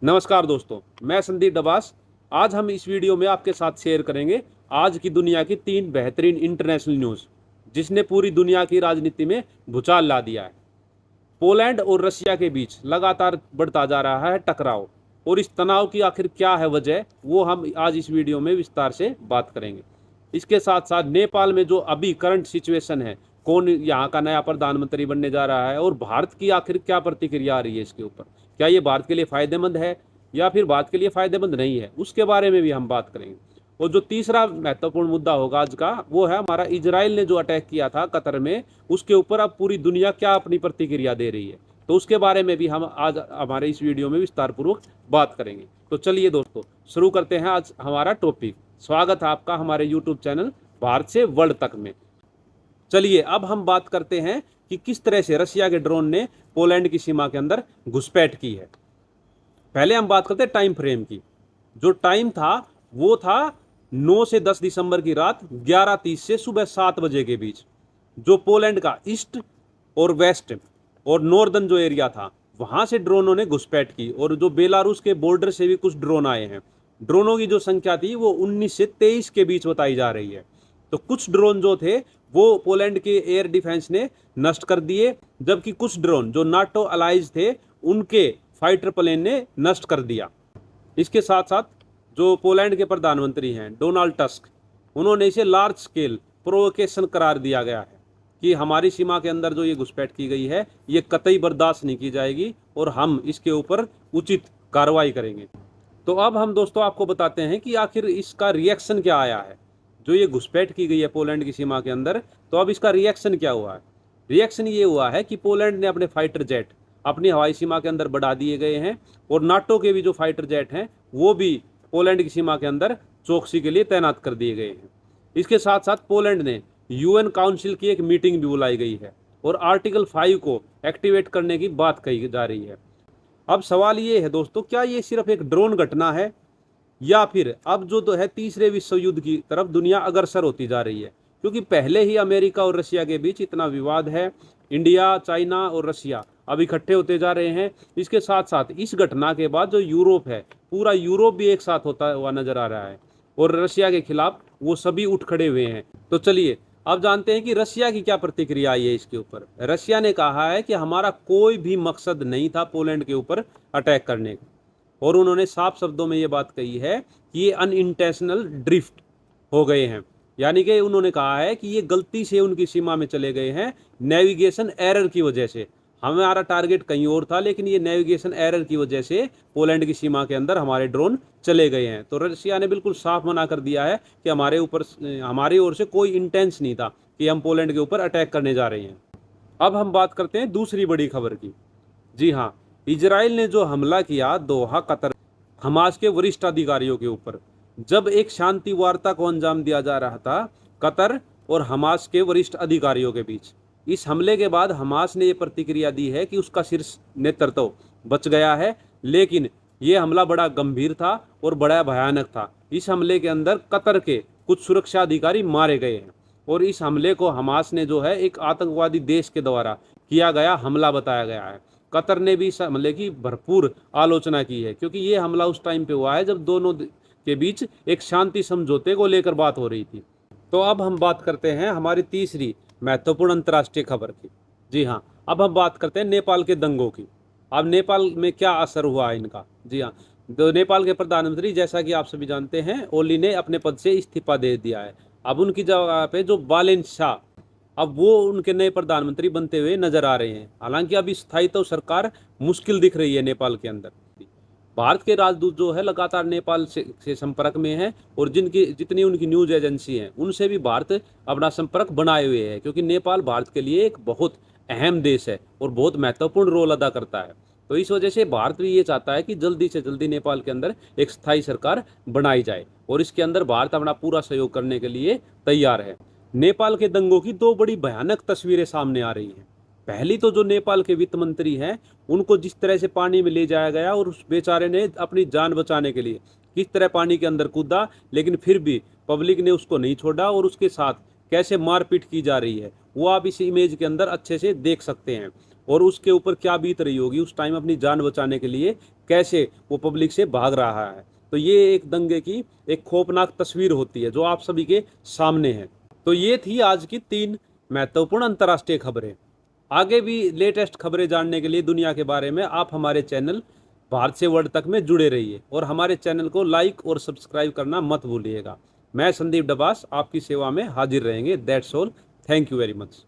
नमस्कार दोस्तों, मैं संदीप डबास। आज हम इस वीडियो में आपके साथ शेयर करेंगे आज की दुनिया की 3 बेहतरीन इंटरनेशनल न्यूज़ जिसने पूरी दुनिया की राजनीति में भूचाल ला दिया है। पोलैंड और रशिया के बीच लगातार बढ़ता जा रहा है टकराव, और इस तनाव की आखिर क्या है वजह, वो हम आज इस वीडियो में विस्तार से बात करेंगे। इसके साथ साथ नेपाल में जो अभी करंट सिचुएशन है, कौन यहाँ का नया प्रधानमंत्री बनने जा रहा है, और भारत की आखिर क्या प्रतिक्रिया आ रही है इसके ऊपर, क्या ये भारत के लिए फ़ायदेमंद है या फिर भारत के लिए फ़ायदेमंद नहीं है, उसके बारे में भी हम बात करेंगे। और जो तीसरा महत्वपूर्ण मुद्दा होगा आज का, वो है हमारा इजराइल ने जो अटैक किया था कतर में, उसके ऊपर अब पूरी दुनिया क्या अपनी प्रतिक्रिया दे रही है, तो उसके बारे में भी हम आज हमारे इस वीडियो में विस्तारपूर्वक बात करेंगे। तो चलिए दोस्तों, शुरू करते हैं आज हमारा टॉपिक। स्वागत है आपका हमारे यूट्यूब चैनल भारत से वर्ल्ड तक में। चलिए अब हम बात करते हैं कि किस तरह से रशिया के ड्रोन ने पोलैंड की सीमा के अंदर घुसपैठ की है। पहले हम बात करते हैं टाइम फ्रेम की। जो टाइम था वो था 9 से 10 दिसंबर की रात 11:30 से सुबह 7 बजे के बीच। जो पोलैंड का ईस्ट और वेस्ट और नॉर्दर्न जो एरिया था, वहां से ड्रोनों ने घुसपैठ की, और जो बेलारूस के बॉर्डर से भी कुछ ड्रोन आए हैं। ड्रोनों की जो संख्या थी वो 19 से 23 के बीच बताई जा रही है। तो कुछ ड्रोन जो थे वो पोलैंड के एयर डिफेंस ने नष्ट कर दिए, जबकि कुछ ड्रोन जो नाटो अलाइज थे उनके फाइटर प्लेन ने नष्ट कर दिया। इसके साथ साथ जो पोलैंड के प्रधानमंत्री हैं डोनाल्ड टस्क, उन्होंने इसे लार्ज स्केल प्रोवोकेशन करार दिया गया है कि हमारी सीमा के अंदर जो ये घुसपैठ की गई है ये कतई बर्दाश्त नहीं की जाएगी और हम इसके ऊपर उचित कार्रवाई करेंगे। तो अब हम दोस्तों आपको बताते हैं कि आखिर इसका रिएक्शन क्या आया है। जो ये घुसपैठ की गई है पोलैंड की सीमा के अंदर, तो अब इसका रिएक्शन क्या हुआ है। रिएक्शन ये हुआ है कि पोलैंड ने अपने फाइटर जेट अपनी हवाई सीमा के अंदर बढ़ा दिए गए हैं, और नाटो के भी जो फाइटर जेट हैं वो भी पोलैंड की सीमा के अंदर चौकसी के लिए तैनात कर दिए गए हैं। इसके साथ साथ पोलैंड ने यूएन काउंसिल की एक मीटिंग भी बुलाई गई है, और आर्टिकल 5 को एक्टिवेट करने की बात कही जा रही है। अब सवाल ये है दोस्तों, क्या ये सिर्फ एक ड्रोन घटना है, या फिर अब जो तो है तीसरे विश्व युद्ध की तरफ दुनिया अग्रसर होती जा रही है। क्योंकि पहले ही अमेरिका और रशिया के बीच इतना विवाद है, इंडिया, चाइना और रशिया अब इकट्ठे होते जा रहे हैं। इसके साथ साथ इस घटना के बाद जो यूरोप है, पूरा यूरोप भी एक साथ होता हुआ नजर आ रहा है, और रशिया के खिलाफ वो सभी उठ खड़े हुए हैं। तो चलिए अब जानते हैं कि रशिया की क्या प्रतिक्रिया आई है इसके ऊपर। रशिया ने कहा है कि हमारा कोई भी मकसद नहीं था पोलैंड के ऊपर अटैक करने का, और उन्होंने साफ शब्दों में ये बात कही है कि ये अनइंटेंशनल ड्रिफ्ट हो गए हैं। यानी कि उन्होंने कहा है कि ये गलती से उनकी सीमा में चले गए हैं, नेविगेशन एरर की वजह से। हमारा टारगेट कहीं और था, लेकिन ये नेविगेशन एरर की वजह से पोलैंड की सीमा के अंदर हमारे ड्रोन चले गए हैं। तो रशिया ने बिल्कुल साफ मना कर दिया है कि हमारी ओर से कोई इंटेंस नहीं था कि हम पोलैंड के ऊपर अटैक करने जा रहे हैं। अब हम बात करते हैं दूसरी बड़ी खबर की। जी हाँ, इजराइल ने जो हमला किया दोहा कतर हमास के वरिष्ठ अधिकारियों के ऊपर, जब एक शांति वार्ता को अंजाम दिया जा रहा था कतर और हमास के वरिष्ठ अधिकारियों के बीच। इस हमले के बाद हमास ने यह प्रतिक्रिया दी है कि उसका शीर्ष नेतृत्व बच गया है, लेकिन यह हमला बड़ा गंभीर था और बड़ा भयानक था। इस हमले के अंदर कतर के कुछ सुरक्षा अधिकारी मारे गए हैं, और इस हमले को हमास ने जो है एक आतंकवादी देश के द्वारा किया गया हमला बताया गया है। कतर ने भी इस हमले की भरपूर आलोचना की है, क्योंकि ये हमला उस टाइम पे हुआ है जब दोनों के बीच एक शांति समझौते को लेकर बात हो रही थी। तो अब हम बात करते हैं हमारी तीसरी महत्वपूर्ण अंतर्राष्ट्रीय खबर की। जी हाँ, अब हम बात करते हैं नेपाल के दंगों की। अब नेपाल में क्या असर हुआ है इनका। जी हाँ, तो नेपाल के प्रधानमंत्री, जैसा कि आप सभी जानते हैं, ओली ने अपने पद से इस्तीफा दे दिया है। अब उनकी जगह पे जो बालेन शाह, अब वो उनके नए प्रधानमंत्री बनते हुए नजर आ रहे हैं। हालांकि अभी स्थायित्व सरकार मुश्किल दिख रही है नेपाल के अंदर। भारत के राजदूत जो है लगातार नेपाल से संपर्क में है, और जितनी उनकी न्यूज एजेंसी हैं उनसे भी भारत अपना संपर्क बनाए हुए है, क्योंकि नेपाल भारत के लिए एक बहुत अहम देश है और बहुत महत्वपूर्ण रोल अदा करता है। तो इस वजह से भारत भी ये चाहता है कि जल्दी से जल्दी नेपाल के अंदर एक स्थायी सरकार बनाई जाए, और इसके अंदर भारत अपना पूरा सहयोग करने के लिए तैयार है। नेपाल के दंगों की 2 बड़ी भयानक तस्वीरें सामने आ रही हैं। पहली तो जो नेपाल के वित्त मंत्री हैं, उनको जिस तरह से पानी में ले जाया गया, और उस बेचारे ने अपनी जान बचाने के लिए किस तरह पानी के अंदर कूदा, लेकिन फिर भी पब्लिक ने उसको नहीं छोड़ा, और उसके साथ कैसे मारपीट की जा रही है वो आप इस इमेज के अंदर अच्छे से देख सकते हैं। और उसके ऊपर क्या बीत रही होगी उस टाइम अपनी जान बचाने के लिए, कैसे वो पब्लिक से भाग रहा है। तो ये एक दंगे की एक खौफनाक तस्वीर होती है जो आप सभी के सामने है। तो ये थी आज की 3 महत्वपूर्ण अंतर्राष्ट्रीय खबरें। आगे भी लेटेस्ट खबरें जानने के लिए दुनिया के बारे में आप हमारे चैनल भारत से वर्ल्ड तक में जुड़े रहिए और हमारे चैनल को लाइक और सब्सक्राइब करना मत भूलिएगा। मैं संदीप डबास आपकी सेवा में हाजिर रहेंगे। That's all. Thank you very much.